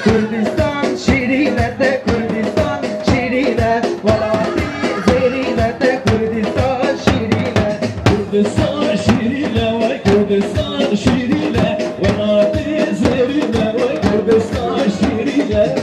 Kurdistan şirine de Kurdistan şirine Valati zerine de Kurdistan şirine Kurdistan şirine vay Kurdistan şirine Valati zerine vay Kurdistan şirine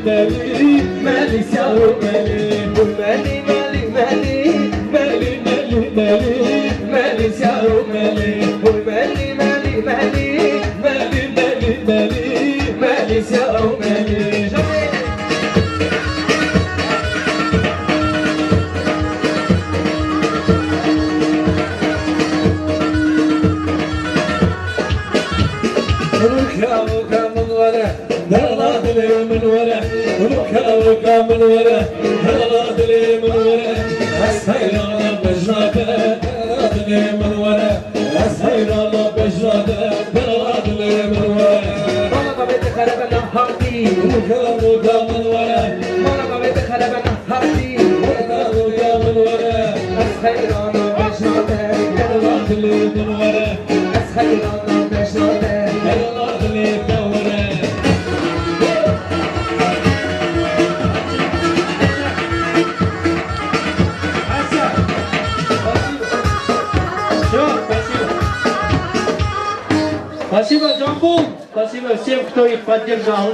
مالي مالي سيارو مالي مالي مالي مالي مالي مالي مالي مالي سيارو مالي مالي مالي مالي مالي مالي مالي مالي سيارو مالي ركا من ورا هلا لي من ورا ركا من ورا هلا لي من ورا السيارة بجنابه هلا لي من ورا السيارة بجنابه هلا لي من ورا ماما بيت خربنا هاردي ركا من ورا ماما بيت خربنا هاردي ركا من ورا الخيرانة بجناته هلا لي من ورا الخيرانة بجناته هلا لي من ورا Спасибо, Джамбул. Спасибо всем, кто их поддержал.